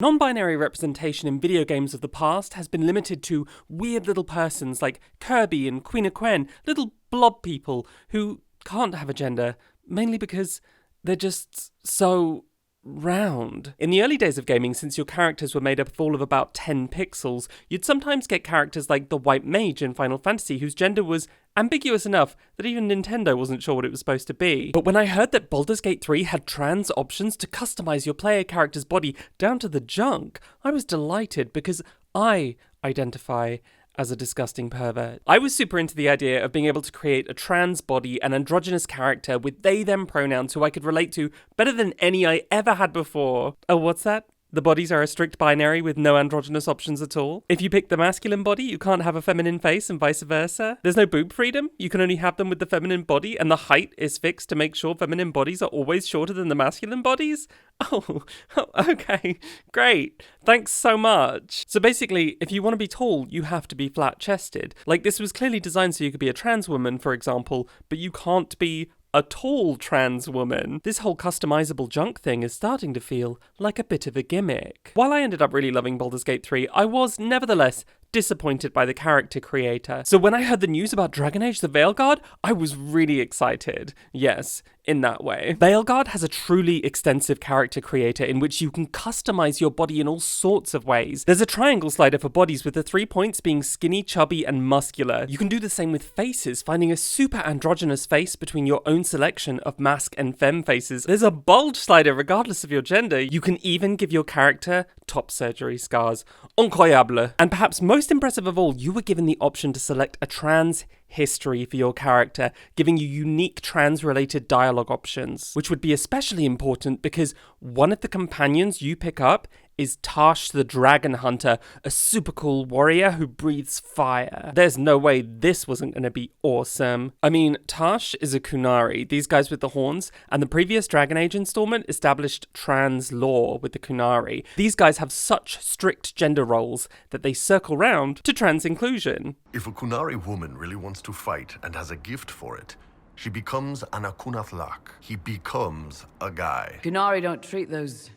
Non-binary representation in video games of the past has been limited to weird little persons like Kirby and Queen of Quen, little blob people who can't have a gender, mainly because they're just so round. In the early days of gaming, since your characters were made up of all of about 10 pixels, you'd sometimes get characters like the White Mage in Final Fantasy whose gender was ambiguous enough that even Nintendo wasn't sure what it was supposed to be. But when I heard that Baldur's Gate 3 had trans options to customize your player character's body down to the junk, I was delighted because I identify as a disgusting pervert. I was super into the idea of being able to create a trans body and androgynous character with they-them pronouns who I could relate to better than any I ever had before. Oh, what's that? The bodies are a strict binary with no androgynous options at all. If you pick the masculine body, you can't have a feminine face and vice versa. There's no boob freedom. You can only have them with the feminine body, and the height is fixed to make sure feminine bodies are always shorter than the masculine bodies. Oh, okay, great. Thanks so much. So basically, if you want to be tall, you have to be flat-chested. Like, this was clearly designed so you could be a trans woman, for example, but you can't be a tall trans woman. This whole customizable junk thing is starting to feel like a bit of a gimmick. While I ended up really loving Baldur's Gate 3, I was nevertheless disappointed by the character creator. So when I heard the news about Dragon Age the Veilguard, I was really excited. Yes, in that way. Veilguard has a truly extensive character creator in which you can customize your body in all sorts of ways. There's a triangle slider for bodies with the 3 points being skinny, chubby, and muscular. You can do the same with faces, finding a super androgynous face between your own selection of masc and femme faces. There's a bulge slider regardless of your gender. You can even give your character top surgery scars. Incroyable. And perhaps most impressive of all, you were given the option to select a trans history for your character, giving you unique trans-related dialogue options, which would be especially important because one of the companions you pick up is Tash the Dragon Hunter, a super cool warrior who breathes fire. There's no way this wasn't going to be awesome. I mean, Tash is a Kunari, these guys with the horns, and the previous Dragon Age installment established trans law with the Kunari. These guys have such strict gender roles that they circle round to trans inclusion. If a Kunari woman really wants to fight and has a gift for it, she becomes an Akunath-Lak. He becomes a guy. Kunari don't treat those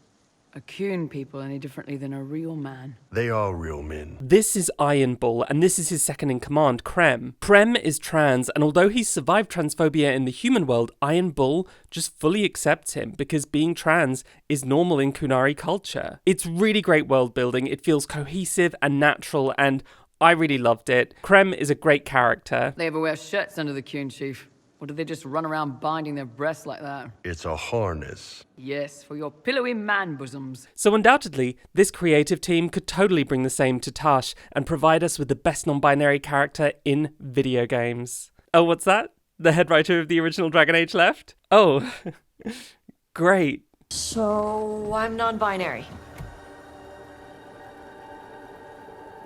Akun people any differently than a real man. They are real men. This is Iron Bull, and this is his second in command, Krem. Krem is trans, and although he's survived transphobia in the human world, Iron Bull just fully accepts him because being trans is normal in Kunari culture. It's really great world building, it feels cohesive and natural, and I really loved it. Krem is a great character. They ever wear shirts under the Kun chief? Or do they just run around binding their breasts like that? It's a harness. Yes, for your pillowy man bosoms. So undoubtedly, this creative team could totally bring the same to Tash and provide us with the best non-binary character in video games. Oh, what's that? The head writer of the original Dragon Age left? Oh, great. So, I'm non-binary.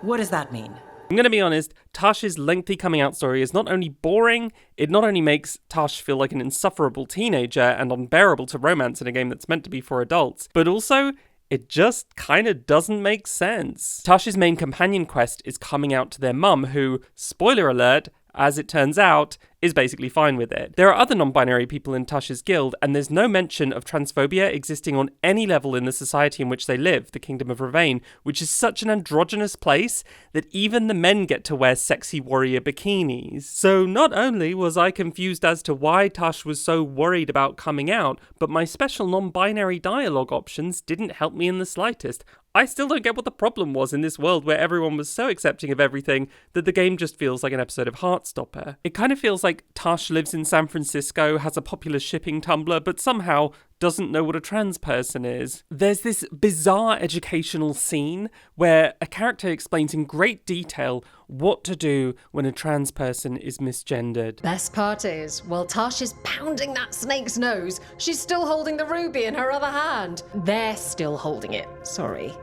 What does that mean? I'm going to be honest, Tash's lengthy coming out story is not only boring, it not only makes Tash feel like an insufferable teenager and unbearable to romance in a game that's meant to be for adults, but also it just kind of doesn't make sense. Tash's main companion quest is coming out to their mum who, spoiler alert, as it turns out, is basically fine with it. There are other non-binary people in Tash's guild, and there's no mention of transphobia existing on any level in the society in which they live, the Kingdom of Ravain, which is such an androgynous place that even the men get to wear sexy warrior bikinis. So not only was I confused as to why Tash was so worried about coming out, but my special non-binary dialogue options didn't help me in the slightest. I still don't get what the problem was in this world where everyone was so accepting of everything that the game just feels like an episode of Heartstopper. It kind of feels like Tash lives in San Francisco, has a popular shipping Tumblr, but somehow doesn't know what a trans person is. There's this bizarre educational scene where a character explains in great detail what to do when a trans person is misgendered. Best part is, while Tash is pounding that snake's nose, she's still holding the ruby in her other hand. They're still holding it, sorry.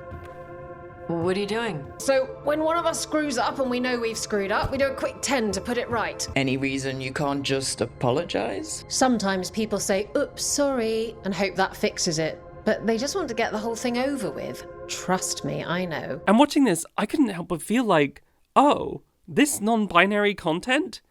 What are you doing? So, when one of us screws up and we know we've screwed up, we do a quick 10 to put it right. Any reason you can't just apologize? Sometimes people say, oops, sorry, and hope that fixes it. But they just want to get the whole thing over with. Trust me, I know. And watching this, I couldn't help but feel like, oh, this non-binary content?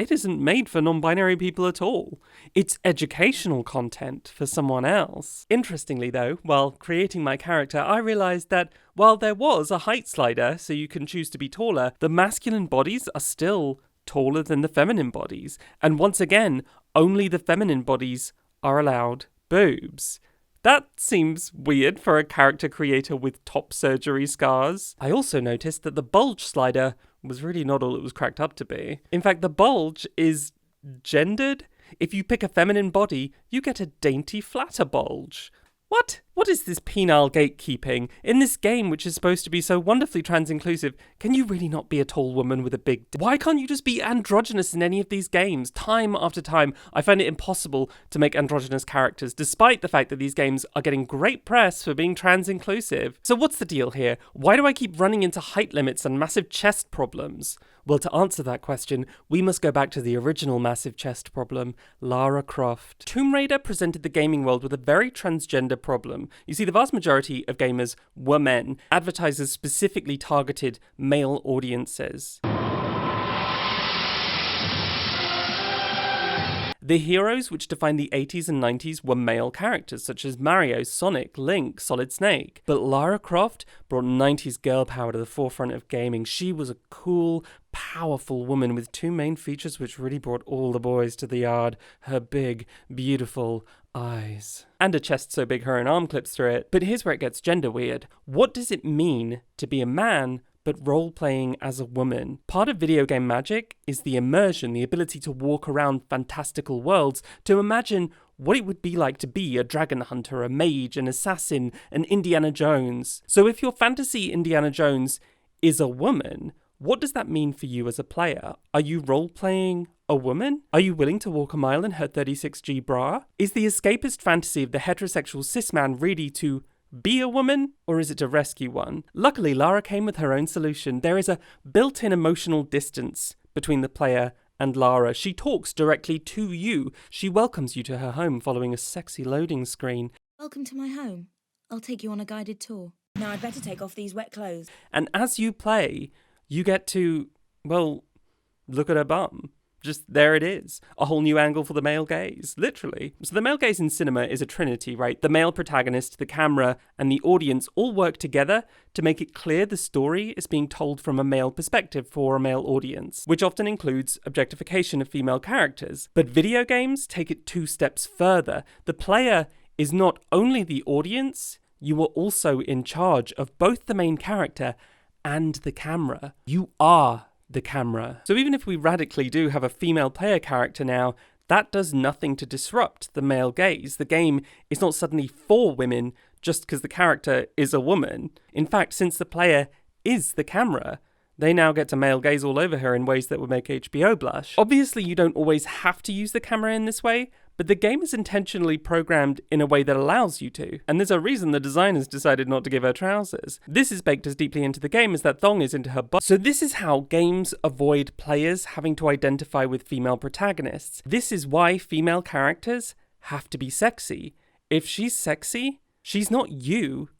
it isn't made for non-binary people at all. It's educational content for someone else. Interestingly though, while creating my character, I realised that while there was a height slider, so you can choose to be taller, the masculine bodies are still taller than the feminine bodies. And once again, only the feminine bodies are allowed boobs. That seems weird for a character creator with top surgery scars. I also noticed that the bulge slider was really not all it was cracked up to be. In fact, the bulge is gendered. If you pick a feminine body, you get a dainty flatter bulge. What? What is this penile gatekeeping? In this game, which is supposed to be so wonderfully trans-inclusive, can you really not be a tall woman with a big Why can't you just be androgynous in any of these games? Time after time, I find it impossible to make androgynous characters, despite the fact that these games are getting great press for being trans-inclusive. So what's the deal here? Why do I keep running into height limits and massive chest problems? Well, to answer that question, we must go back to the original massive chest problem, Lara Croft. Tomb Raider presented the gaming world with a very transgender problem. You see, the vast majority of gamers were men. Advertisers specifically targeted male audiences. The heroes which defined the 80s and 90s were male characters such as Mario, Sonic, Link, Solid Snake. But Lara Croft brought 90s girl power to the forefront of gaming. She was a cool, powerful woman with two main features which really brought all the boys to the yard. Her big, beautiful eyes. And a chest so big her own arm clips through it. But here's where it gets gender weird. What does it mean to be a man but role-playing as a woman? Part of video game magic is the immersion, the ability to walk around fantastical worlds, to imagine what it would be like to be a dragon hunter, a mage, an assassin, an Indiana Jones. So if your fantasy Indiana Jones is a woman, what does that mean for you as a player? Are you role-playing a woman? Are you willing to walk a mile in her 36G bra? Is the escapist fantasy of the heterosexual cis man really to be a woman, or is it to rescue one? Luckily, Lara came with her own solution. There is a built-in emotional distance between the player and Lara. She talks directly to you. She welcomes you to her home following a sexy loading screen. Welcome to my home. I'll take you on a guided tour. Now I'd better take off these wet clothes. And as you play, you get to, well, look at her bum. Just there it is. A whole new angle for the male gaze, literally. So the male gaze in cinema is a trinity, right? The male protagonist, the camera, and the audience all work together to make it clear the story is being told from a male perspective for a male audience, which often includes objectification of female characters. But video games take it 2 steps further. The player is not only the audience, you are also in charge of both the main character and the camera. You are the camera. So even if we radically do have a female player character now, that does nothing to disrupt the male gaze. The game is not suddenly for women just because the character is a woman. In fact, since the player is the camera, they now get to male gaze all over her in ways that would make HBO blush. Obviously, you don't always have to use the camera in this way, but the game is intentionally programmed in a way that allows you to. And there's a reason the designers decided not to give her trousers. This is baked as deeply into the game as that thong is into her butt. So this is how games avoid players having to identify with female protagonists. This is why female characters have to be sexy. If she's sexy, she's not you.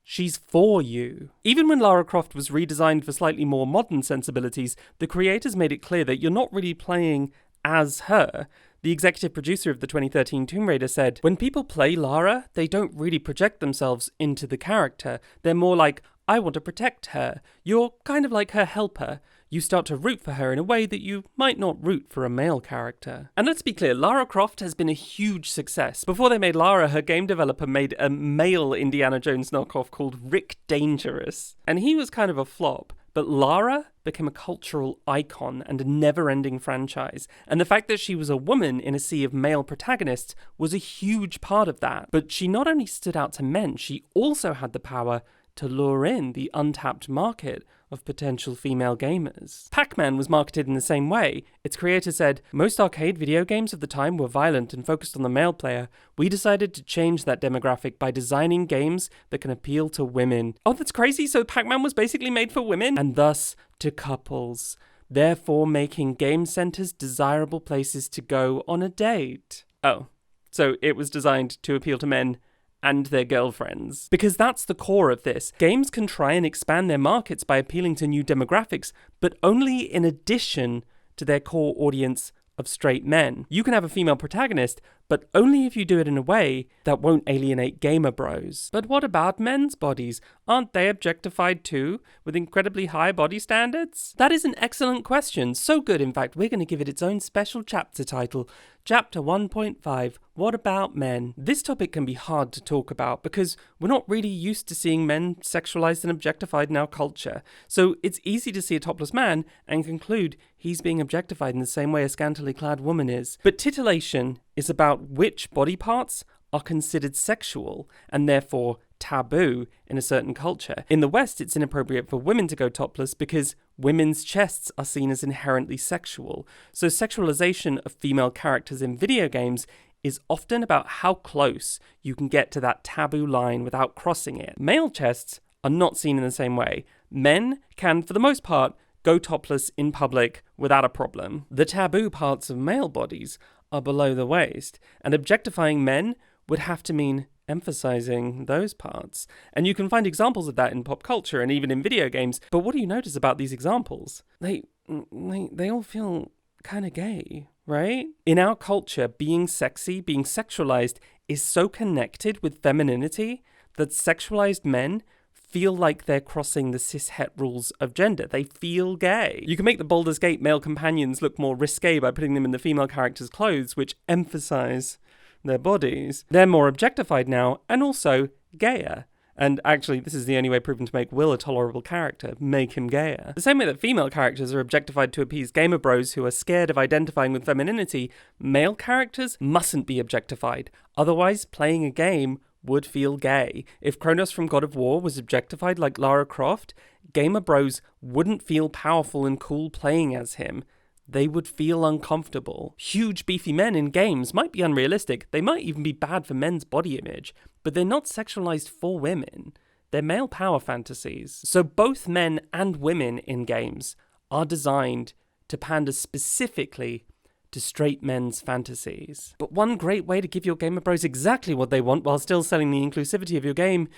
She's for you. Even when Lara Croft was redesigned for slightly more modern sensibilities, the creators made it clear that you're not really playing as her. The executive producer of the 2013 Tomb Raider said, "When people play Lara, they don't really project themselves into the character. They're more like, I want to protect her. You're kind of like her helper. You start to root for her in a way that you might not root for a male character." And let's be clear, Lara Croft has been a huge success. Before they made Lara, her game developer made a male Indiana Jones knockoff called Rick Dangerous. And he was kind of a flop. But Lara became a cultural icon and a never-ending franchise. And the fact that she was a woman in a sea of male protagonists was a huge part of that. But she not only stood out to men, she also had the power to lure in the untapped market of potential female gamers. Pac-Man was marketed in the same way. Its creator said, "Most arcade video games of the time were violent and focused on the male player. We decided to change that demographic by designing games that can appeal to women." Oh, that's crazy. So Pac-Man was basically made for women? And thus to couples, therefore making game centers desirable places to go on a date. Oh, so it was designed to appeal to men and their girlfriends. Because that's the core of this. Games can try and expand their markets by appealing to new demographics, but only in addition to their core audience of straight men. You can have a female protagonist, but only if you do it in a way that won't alienate gamer bros. But what about men's bodies? Aren't they objectified too, with incredibly high body standards? That is an excellent question. So good, in fact, we're going to give it its own special chapter title. Chapter 1.5, What About Men? This topic can be hard to talk about because we're not really used to seeing men sexualized and objectified in our culture. So it's easy to see a topless man and conclude he's being objectified in the same way a scantily clad woman is. But titillation is about which body parts are considered sexual and therefore taboo in a certain culture. In the West, it's inappropriate for women to go topless because women's chests are seen as inherently sexual. So sexualization of female characters in video games is often about how close you can get to that taboo line without crossing it. Male chests are not seen in the same way. Men can, for the most part, go topless in public without a problem. The taboo parts of male bodies are below the waist, and objectifying men would have to mean emphasizing those parts. And you can find examples of that in pop culture and even in video games. But what do you notice about these examples? They all feel kind of gay, right? In our culture, being sexy, being sexualized is so connected with femininity that sexualized men feel like they're crossing the cis-het rules of gender. They feel gay. You can make the Baldur's Gate male companions look more risque by putting them in the female character's clothes, which emphasize their bodies. They're more objectified now, and also gayer. And actually, this is the only way proven to make Will a tolerable character, make him gayer. The same way that female characters are objectified to appease gamer bros who are scared of identifying with femininity, male characters mustn't be objectified. Otherwise, playing a game would feel gay. If Kronos from God of War was objectified like Lara Croft, gamer bros wouldn't feel powerful and cool playing as him. They would feel uncomfortable. Huge beefy men in games might be unrealistic, they might even be bad for men's body image, but they're not sexualized for women. They're male power fantasies. So both men and women in games are designed to pander specifically to straight men's fantasies. But one great way to give your gamer bros exactly what they want while still selling the inclusivity of your game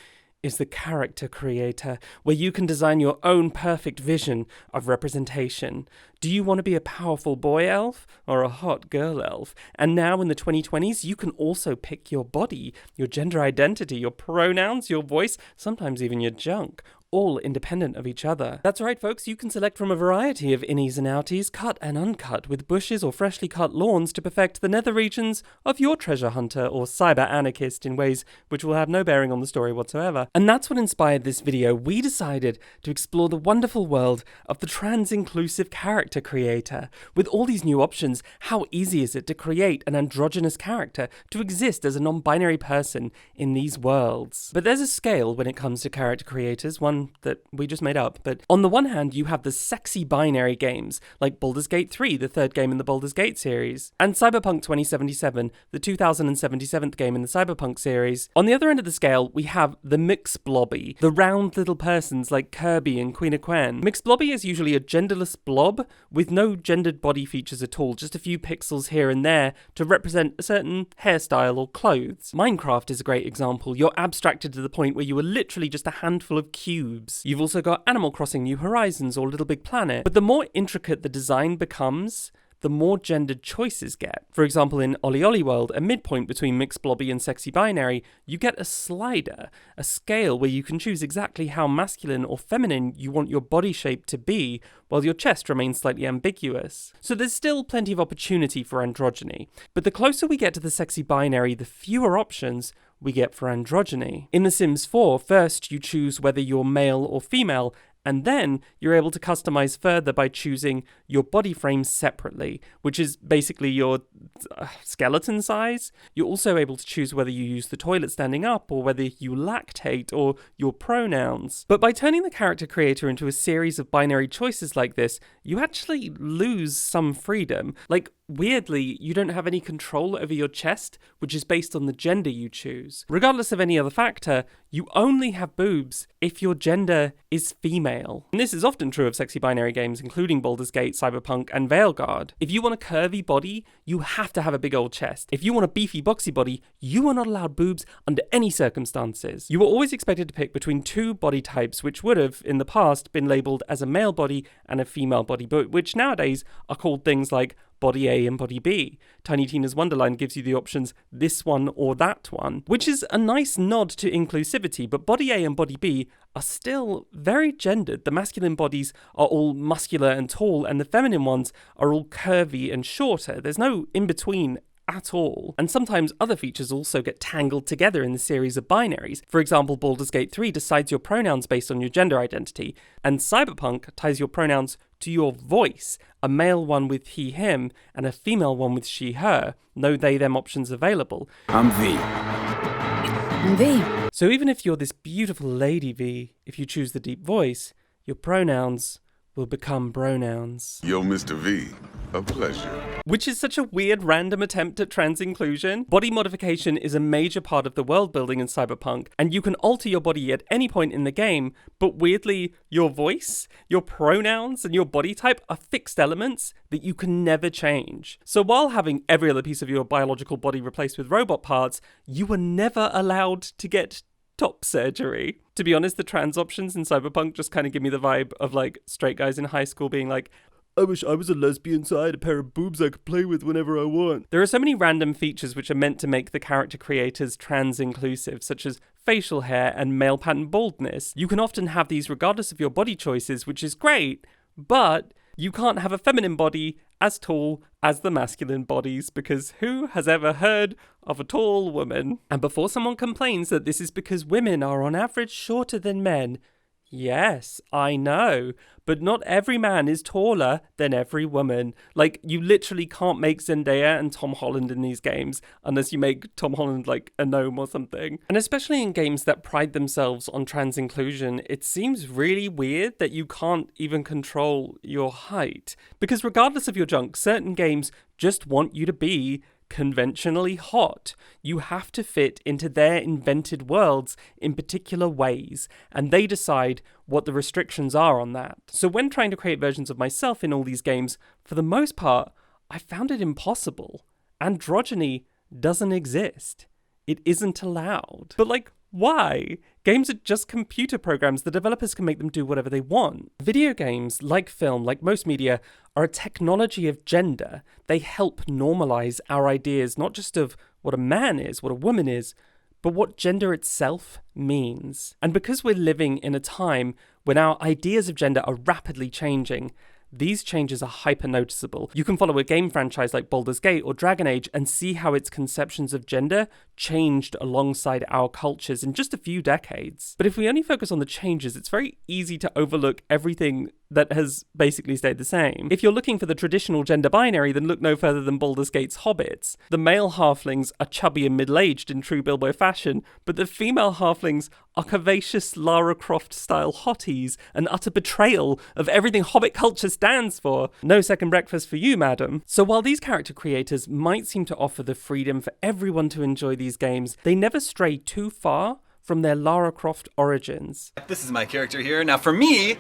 is the character creator, where you can design your own perfect vision of representation. Do you want to be a powerful boy elf or a hot girl elf? And now in the 2020s, you can also pick your body, your gender identity, your pronouns, your voice, sometimes even your junk, all independent of each other. That's right, folks, you can select from a variety of innies and outies, cut and uncut, with bushes or freshly cut lawns to perfect the nether regions of your treasure hunter or cyber anarchist in ways which will have no bearing on the story whatsoever. And that's what inspired this video. We decided to explore the wonderful world of the trans-inclusive character creator. With all these new options, how easy is it to create an androgynous character to exist as a non-binary person in these worlds? But there's a scale when it comes to character creators, one that we just made up. But on the one hand, you have the sexy binary games, like Baldur's Gate 3, the third game in the Baldur's Gate series, and Cyberpunk 2077, the 2077th game in the Cyberpunk series. On the other end of the scale, we have the mixblobby, the round little persons like Kirby and Queen of Quen. Mixblobby is usually a genderless blob with no gendered body features at all, just a few pixels here and there to represent a certain hairstyle or clothes. Minecraft is a great example. You're abstracted to the point where you are literally just a handful of cubes. You've also got Animal Crossing New Horizons or Little Big Planet. But the more intricate the design becomes, the more gendered choices get. For example, in OlliOlli World, a midpoint between mixblobby and sexy binary, you get a slider, a scale where you can choose exactly how masculine or feminine you want your body shape to be, while your chest remains slightly ambiguous. So there's still plenty of opportunity for androgyny. But the closer we get to the sexy binary, the fewer options we get for androgyny. In The Sims 4, first you choose whether you're male or female, and then you're able to customize further by choosing your body frame separately, which is basically your skeleton size. You're also able to choose whether you use the toilet standing up or whether you lactate or your pronouns. But by turning the character creator into a series of binary choices like this, you actually lose some freedom. Like, weirdly, you don't have any control over your chest, which is based on the gender you choose. Regardless of any other factor, you only have boobs if your gender is female. And this is often true of sexy binary games, including Baldur's Gate, Cyberpunk, and Veilguard. If you want a curvy body, you have to have a big old chest. If you want a beefy, boxy body, you are not allowed boobs under any circumstances. You were always expected to pick between two body types, which would have, in the past, been labelled as a male body and a female body, but which nowadays are called things like Body A and Body B. Tiny Tina's Wonderland gives you the options this one or that one, which is a nice nod to inclusivity, but Body A and Body B are still very gendered. The masculine bodies are all muscular and tall, and the feminine ones are all curvy and shorter. There's no in-between at all. And sometimes other features also get tangled together in the series of binaries. For example, Baldur's Gate 3 decides your pronouns based on your gender identity, and Cyberpunk ties your pronouns to your voice, a male one with he, him, and a female one with she, her. No they, them options available. I'm V. I'm V. So even if you're this beautiful lady V, if you choose the deep voice, your pronouns will become pronouns. Yo, Mr. V, a pleasure. Which is such a weird random attempt at trans inclusion. Body modification is a major part of the world building in Cyberpunk, and you can alter your body at any point in the game, but weirdly, your voice, your pronouns, and your body type are fixed elements that you can never change. So while having every other piece of your biological body replaced with robot parts, you were never allowed to get top surgery. To be honest, the trans options in Cyberpunk just kind of give me the vibe of like straight guys in high school being like, I wish I was a lesbian so I had a pair of boobs I could play with whenever I want. There are so many random features which are meant to make the character creators trans inclusive, such as facial hair and male pattern baldness. You can often have these regardless of your body choices, which is great, but you can't have a feminine body as tall as the masculine bodies, because who has ever heard of a tall woman? And before someone complains that this is because women are on average shorter than men, yes, I know, but not every man is taller than every woman. Like, you literally can't make Zendaya and Tom Holland in these games unless you make Tom Holland like a gnome or something. And especially in games that pride themselves on trans inclusion, it seems really weird that you can't even control your height. Because regardless of your junk, certain games just want you to be conventionally hot. You have to fit into their invented worlds in particular ways, and they decide what the restrictions are on that. So when trying to create versions of myself in all these games, for the most part, I found it impossible. Androgyny doesn't exist. It isn't allowed. But like, why? Games are just computer programs. The developers can make them do whatever they want. Video games, like film, like most media, are a technology of gender. They help normalize our ideas, not just of what a man is, what a woman is, but what gender itself means. And because we're living in a time when our ideas of gender are rapidly changing, these changes are hyper noticeable. You can follow a game franchise like Baldur's Gate or Dragon Age and see how its conceptions of gender changed alongside our cultures in just a few decades. But if we only focus on the changes, it's very easy to overlook everything that has basically stayed the same. If you're looking for the traditional gender binary, then look no further than Baldur's Gate's hobbits. The male halflings are chubby and middle-aged in true Bilbo fashion, but the female halflings are curvaceous Lara Croft-style hotties, an utter betrayal of everything hobbit culture stands for. No second breakfast for you, madam. So while these character creators might seem to offer the freedom for everyone to enjoy these games, they never stray too far from their Lara Croft origins. This is my character here. Now for me,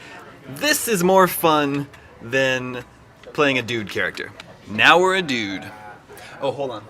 this is more fun than playing a dude character. Now we're a dude. Oh, hold on.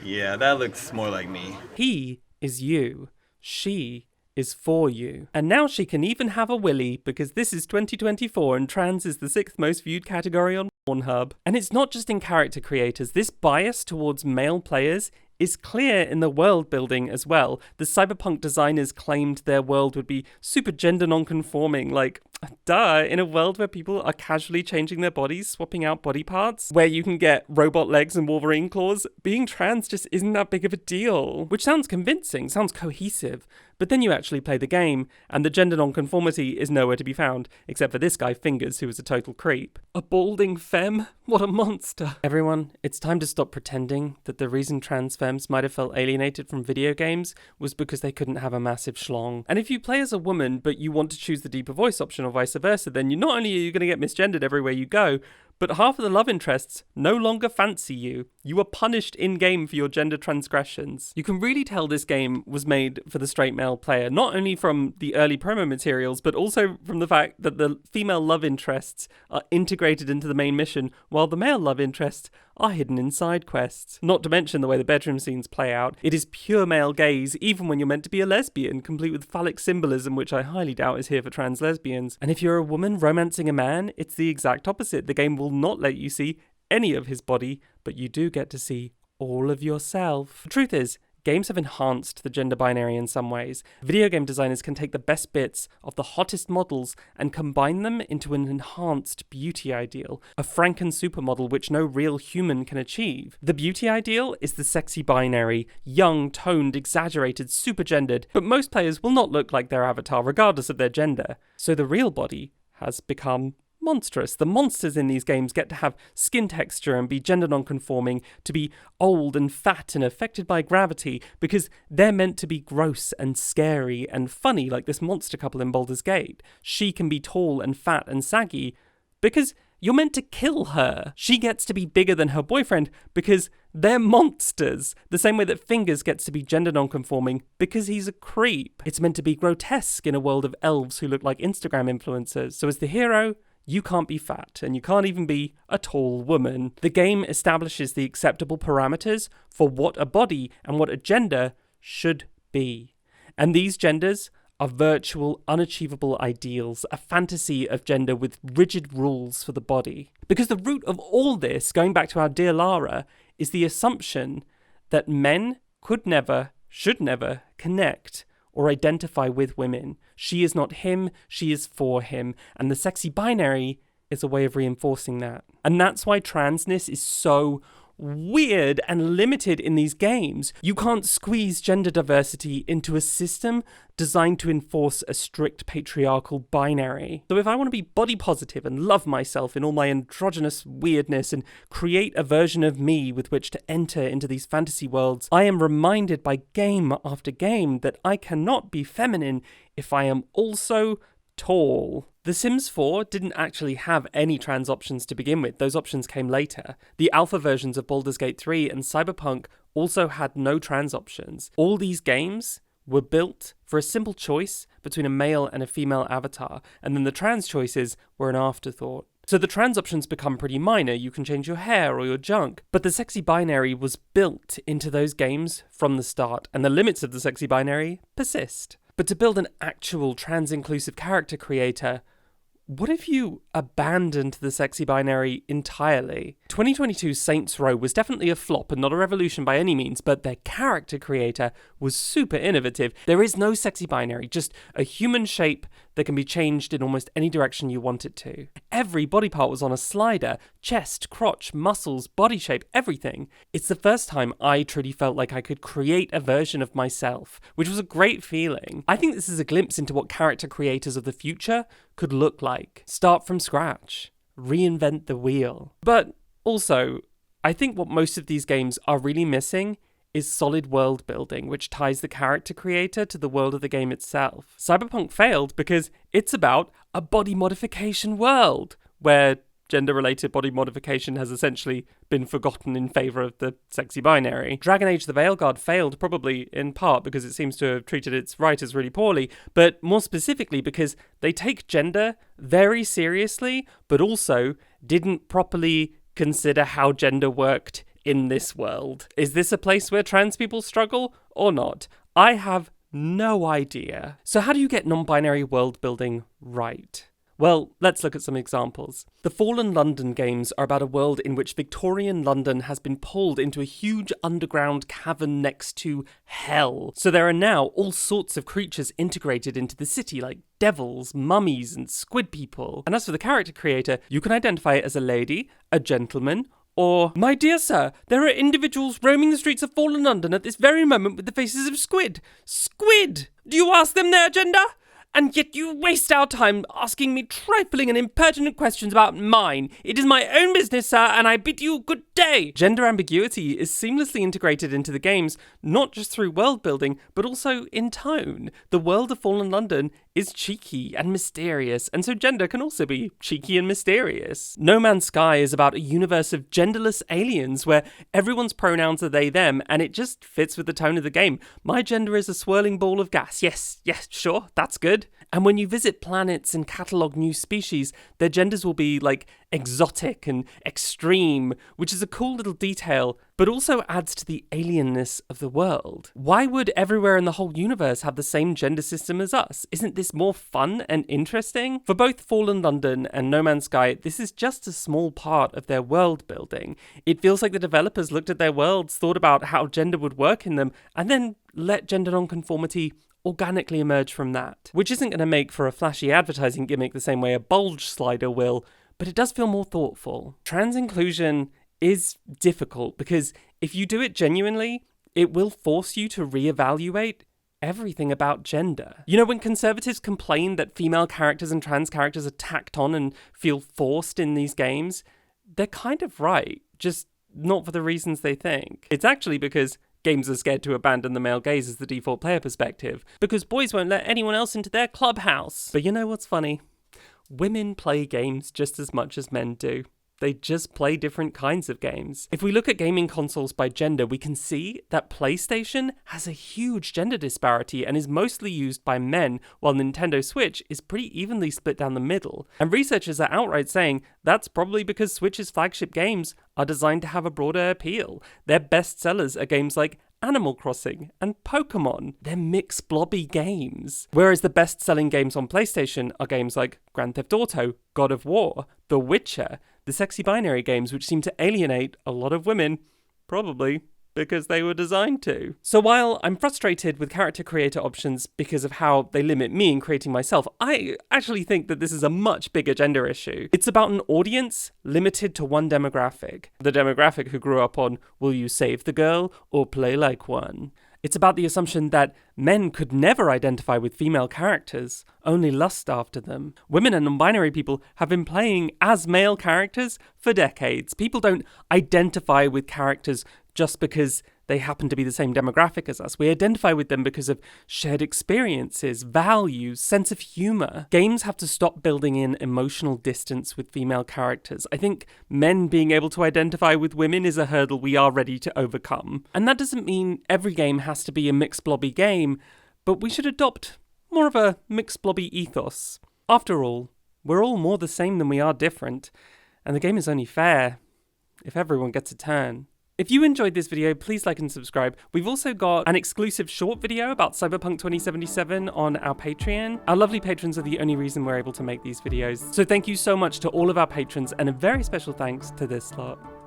Yeah, that looks more like me. He is you. She is for you. And now she can even have a willy, because this is 2024 and trans is the 6th most viewed category on Pornhub. And it's not just in character creators. This bias towards male players is clear in the world building as well. The cyberpunk designers claimed their world would be super gender non-conforming, like, duh, in a world where people are casually changing their bodies, swapping out body parts, where you can get robot legs and Wolverine claws, being trans just isn't that big of a deal. Which sounds convincing, sounds cohesive, but then you actually play the game, and the gender non-conformity is nowhere to be found, except for this guy Fingers, who is a total creep. A balding femme? What a monster. Everyone, it's time to stop pretending that the reason trans femmes might have felt alienated from video games was because they couldn't have a massive schlong. And if you play as a woman, but you want to choose the deeper voice option or vice versa, then not only are you going to get misgendered everywhere you go, but half of the love interests no longer fancy you. You are punished in-game for your gender transgressions. You can really tell this game was made for the straight male player, not only from the early promo materials, but also from the fact that the female love interests are integrated into the main mission, while the male love interests are hidden in side quests. Not to mention the way the bedroom scenes play out. It is pure male gaze, even when you're meant to be a lesbian, complete with phallic symbolism, which I highly doubt is here for trans lesbians. And if you're a woman romancing a man, it's the exact opposite. The game will not let you see any of his body, but you do get to see all of yourself. The truth is, games have enhanced the gender binary in some ways. Video game designers can take the best bits of the hottest models and combine them into an enhanced beauty ideal, a Franken supermodel which no real human can achieve. The beauty ideal is the sexy binary, young, toned, exaggerated, super gendered, but most players will not look like their avatar regardless of their gender. So the real body has become monstrous. The monsters in these games get to have skin texture and be gender non-conforming, to be old and fat and affected by gravity, because they're meant to be gross and scary and funny, like this monster couple in Baldur's Gate. She can be tall and fat and saggy because you're meant to kill her. She gets to be bigger than her boyfriend because they're monsters. The same way that Fingers gets to be gender non-conforming because he's a creep. It's meant to be grotesque in a world of elves who look like Instagram influencers. So as the hero, you can't be fat, and you can't even be a tall woman. The game establishes the acceptable parameters for what a body and what a gender should be. And these genders are virtual, unachievable ideals, a fantasy of gender with rigid rules for the body. Because the root of all this, going back to our dear Lara, is the assumption that men could never, should never connect or identify with women. She is not him, she is for him. And the sexy binary is a way of reinforcing that. And that's why transness is so weird and limited in these games. You can't squeeze gender diversity into a system designed to enforce a strict patriarchal binary. So if I want to be body positive and love myself in all my androgynous weirdness and create a version of me with which to enter into these fantasy worlds, I am reminded by game after game that I cannot be feminine if I am also tall. The Sims 4 didn't actually have any trans options to begin with. Those options came later. The alpha versions of Baldur's Gate 3 and Cyberpunk also had no trans options. All these games were built for a simple choice between a male and a female avatar, and then the trans choices were an afterthought. So the trans options become pretty minor. You can change your hair or your junk. But the sexy binary was built into those games from the start, and the limits of the sexy binary persist. But to build an actual trans-inclusive character creator, what if you abandoned the sexy binary entirely? 2022's Saints Row was definitely a flop and not a revolution by any means, but their character creator was super innovative. There is no sexy binary, just a human shape that can be changed in almost any direction you want it to. Every body part was on a slider: chest, crotch, muscles, body shape, everything. It's the first time I truly felt like I could create a version of myself, which was a great feeling. I think this is a glimpse into what character creators of the future could look like. Start from scratch. Reinvent the wheel. But also, I think what most of these games are really missing is solid world building, which ties the character creator to the world of the game itself. Cyberpunk failed because it's about a body modification world, where gender-related body modification has essentially been forgotten in favour of the sexy binary. Dragon Age the Veilguard failed probably in part because it seems to have treated its writers really poorly, but more specifically because they take gender very seriously, but also didn't properly consider how gender worked in this world. Is this a place where trans people struggle or not? I have no idea. So how do you get non-binary world building right? Well, let's look at some examples. The Fallen London games are about a world in which Victorian London has been pulled into a huge underground cavern next to hell. So there are now all sorts of creatures integrated into the city, like devils, mummies, and squid people. And as for the character creator, you can identify as a lady, a gentleman, or, "My dear sir, there are individuals roaming the streets of Fallen London at this very moment with the faces of squid. Squid! Do you ask them their gender? and yet you waste our time asking me trifling and impertinent questions about mine. It is my own business, sir, and I bid you good day. Gender ambiguity is seamlessly integrated into the games, not just through world building, but also in tone. The world of Fallen London is cheeky and mysterious, and so gender can also be cheeky and mysterious. No Man's Sky is about a universe of genderless aliens where everyone's pronouns are they, them, and it just fits with the tone of the game. My gender is a swirling ball of gas. Yes, sure, that's good. And when you visit planets and catalogue new species, their genders will be like exotic and extreme, which is a cool little detail, but also adds to the alienness of the world. Why would everywhere in the whole universe have the same gender system as us? Isn't this more fun and interesting? For both Fallen London and No Man's Sky, this is just a small part of their world building. It feels like the developers looked at their worlds, thought about how gender would work in them, and then let gender nonconformity organically emerge from that. Which isn't going to make for a flashy advertising gimmick the same way a bulge slider will, but it does feel more thoughtful. Trans inclusion is difficult because if you do it genuinely, it will force you to reevaluate everything about gender. You know, when conservatives complain that female characters and trans characters are tacked on and feel forced in these games, they're kind of right, just not for the reasons they think. It's actually because games are scared to abandon the male gaze as the default player perspective, because boys won't let anyone else into their clubhouse. But you know what's funny? Women play games just as much as men do. They just play different kinds of games. If we look at gaming consoles by gender, we can see that PlayStation has a huge gender disparity and is mostly used by men, while Nintendo Switch is pretty evenly split down the middle. And researchers are outright saying that's probably because Switch's flagship games are designed to have a broader appeal. Their best sellers are games like Animal Crossing and Pokemon. They're mixed blobby games. Whereas the best-selling games on PlayStation are games like Grand Theft Auto, God of War, The Witcher, the sexy binary games which seem to alienate a lot of women, probably because they were designed to. So while I'm frustrated with character creator options because of how they limit me in creating myself, I actually think that this is a much bigger gender issue. It's about an audience limited to one demographic. The demographic who grew up on Will You Save the Girl or Play Like One. It's about the assumption that men could never identify with female characters, only lust after them. Women and non-binary people have been playing as male characters for decades. People don't identify with characters just because they happen to be the same demographic as us. We identify with them because of shared experiences, values, sense of humor. Games have to stop building in emotional distance with female characters. I think men being able to identify with women is a hurdle we are ready to overcome. And that doesn't mean every game has to be a mixed blobby game, but we should adopt more of a mixed blobby ethos. After all, we're all more the same than we are different, and the game is only fair if everyone gets a turn. If you enjoyed this video, please like and subscribe. We've also got an exclusive short video about Cyberpunk 2077 on our Patreon. Our lovely patrons are the only reason we're able to make these videos. So thank you so much to all of our patrons, and a very special thanks to this lot.